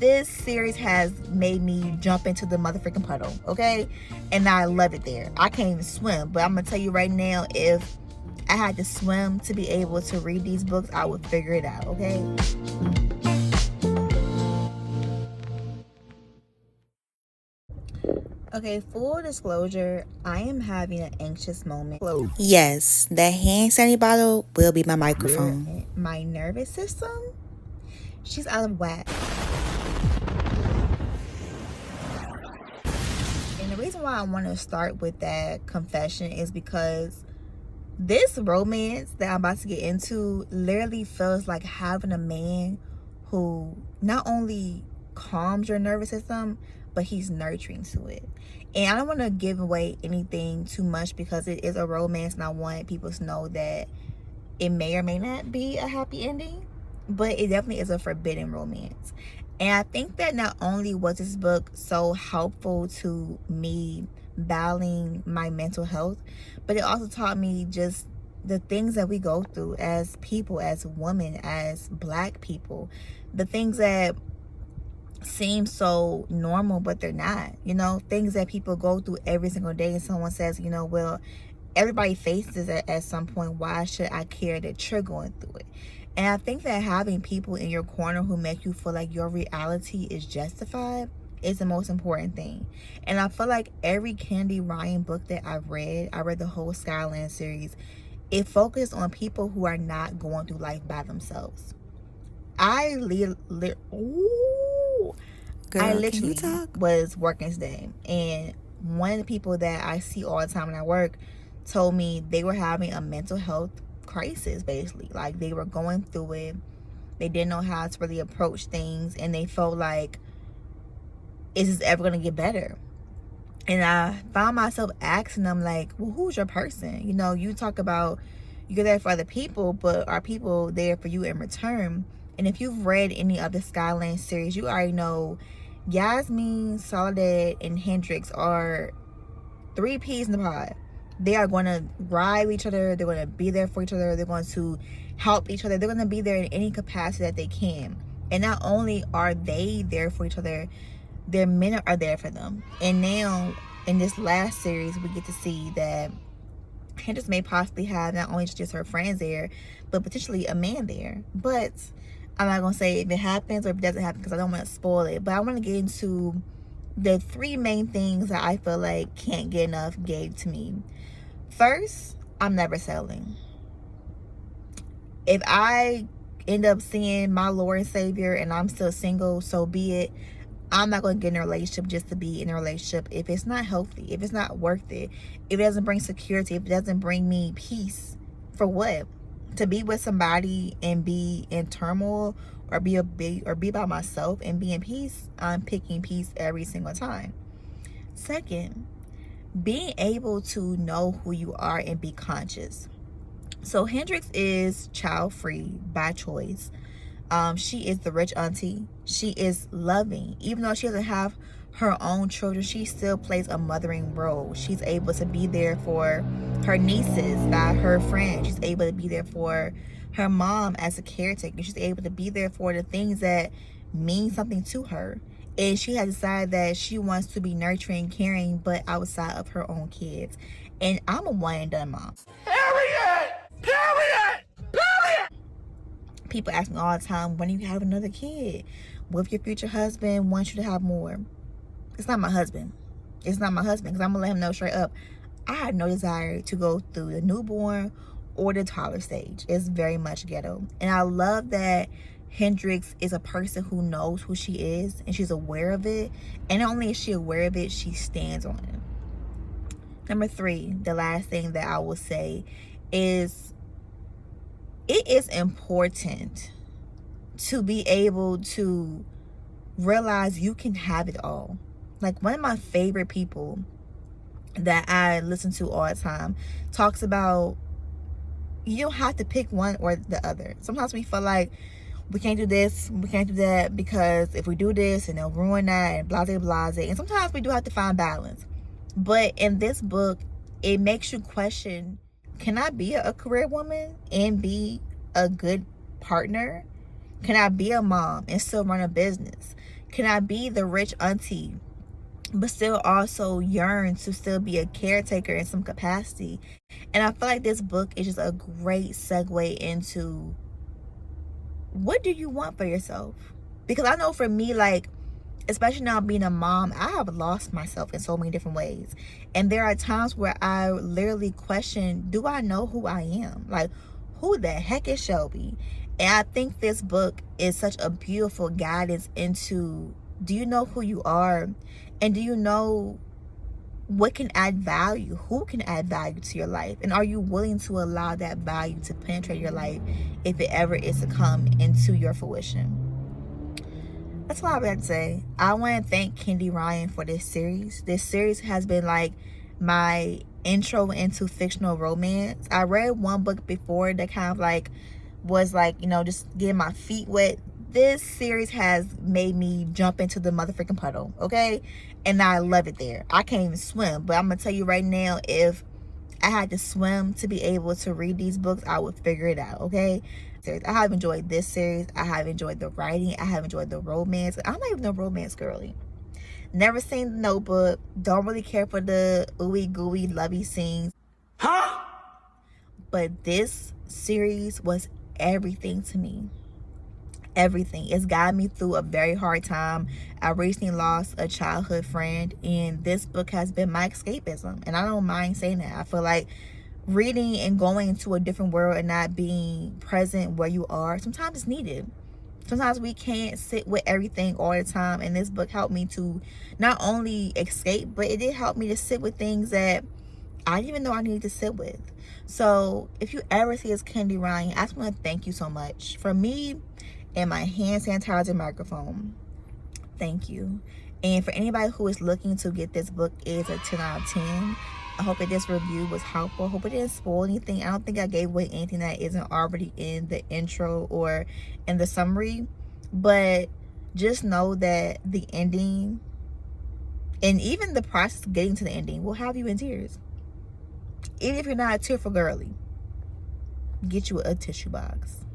this series has made me jump into the motherfucking puddle, okay? And I love it there. I can't even swim, but I'm gonna tell you right now, if I had to swim to be able to read these books, I would figure it out, okay? Okay, full disclosure, I am having an anxious moment. Yes, that hand sanitizer bottle will be my microphone. My nervous system, she's out of whack. And the reason why I want to start with that confession is because this romance that I'm about to get into literally feels like having a man who not only calms your nervous system, but he's nurturing to it. And I don't want to give away anything too much because it is a romance, and I want people to know that it may or may not be a happy ending, but it definitely is a forbidden romance. And I think that not only was this book so helpful to me battling my mental health, but it also taught me just the things that we go through as people, as women, as Black people, the things that seem so normal but they're not, you know, things that people go through every single day, and someone says, you know, well, everybody faces it at some point, why should I care that you're going through it? And I think that having people in your corner who make you feel like your reality is justified is the most important thing. And I feel like every Candy Ryan book that I read the whole Skyland series, it focused on people who are not going through life by themselves. I literally was working today, and one of the people that I see all the time when I work told me they were having a mental health crisis, basically. Like, they were going through it, they didn't know how to really approach things, and they felt like, is this ever going to get better? And I found myself asking them, like, well, who's your person? You know, you talk about you're there for other people, but are people there for you in return? And if you've read any other Skyland series, you already know Yasmin, Soledad, and Hendrix are 3 peas in the pod. They are going to ride with each other. They're going to be there for each other. They're going to help each other. They're going to be there in any capacity that they can. And not only are they there for each other, their men are there for them. And now, in this last series, we get to see that Hendrix may possibly have not only just her friends there, but potentially a man there. But I'm not going to say if it happens or if it doesn't happen because I don't want to spoil it. But I want to get into the 3 main things that I feel like Can't Get Enough gave to me. First, I'm never settling. If I end up seeing my Lord and Savior and I'm still single, so be it. I'm not going to get in a relationship just to be in a relationship if it's not healthy, if it's not worth it, if it doesn't bring security, if it doesn't bring me peace. For what? To be with somebody and be in turmoil, or be by myself and be in peace? I'm picking peace every single time. Second, being able to know who you are and be conscious. So Hendrix is child-free by choice. She is the rich auntie. She is loving. Even though she doesn't have her own children, she still plays a mothering role. She's able to be there for her nieces, not her friends. She's able to be there for her mom as a caretaker. She's able to be there for the things that mean something to her. And she has decided that she wants to be nurturing, caring, but outside of her own kids. And I'm a one and done mom. Period! People ask me all the time, when do you have another kid? What if your future husband wants you to have more? It's not my husband. It's not my husband, because I'm going to let him know straight up, I have no desire to go through the newborn or the toddler stage. It's very much ghetto. And I love that Hendrix is a person who knows who she is and she's aware of it. And not only is she aware of it, she stands on it. Number 3, the last thing that I will say is, it is important to be able to realize you can have it all. Like, one of my favorite people that I listen to all the time talks about, you don't have to pick one or the other. Sometimes we feel like we can't do this, we can't do that, because if we do this and they'll ruin that, and blase blase. And sometimes we do have to find balance. But in this book, it makes you question, can I be a career woman and be a good partner? Can I be a mom and still run a business? Can I be the rich auntie but still also yearn to still be a caretaker in some capacity? And I feel like this book is just a great segue into, what do you want for yourself? Because I know for me, like, especially now being a mom, I have lost myself in so many different ways. And there are times where I literally question, do I know who I am? Like, who the heck is Shelby? And I think this book is such a beautiful guidance into, do you know who you are? And do you know what can add value? Who can add value to your life? And are you willing to allow that value to penetrate your life if it ever is to come into your fruition? That's all I have to say. I want to thank Kendi Ryan for this series. This series has been like my intro into fictional romance. I read one book before that kind of like was like, you know, just getting my feet wet. This series has made me jump into the motherfucking puddle, okay? And I love it there. I can't even swim, but I'm gonna tell you right now, if I had to swim to be able to read these books, I would figure it out, okay? I have enjoyed this series. I have enjoyed the writing. I have enjoyed the romance. I'm not even a romance girly. Never seen The Notebook. Don't really care for the ooey gooey lovey scenes. Huh? But this series was everything to me. Everything. It's gotten me through a very hard time. I recently lost a childhood friend, and this book has been my escapism. And I don't mind saying that. I feel like reading and going into a different world and not being present where you are, sometimes it's needed. Sometimes we can't sit with everything all the time, and this book helped me to not only escape, but it did help me to sit with things that I didn't even know I needed to sit with. So if you ever see this Kendi Ryan, I just want to thank you so much. For me and my hand sanitizer microphone, thank you. And for anybody who is looking to get this book, is a 10 out of 10. I hope that this review was helpful. I hope it didn't spoil anything. I don't think I gave away anything that isn't already in the intro or in the summary. But just know that the ending and even the process of getting to the ending will have you in tears. Even if you're not a tearful girly, get you a tissue box.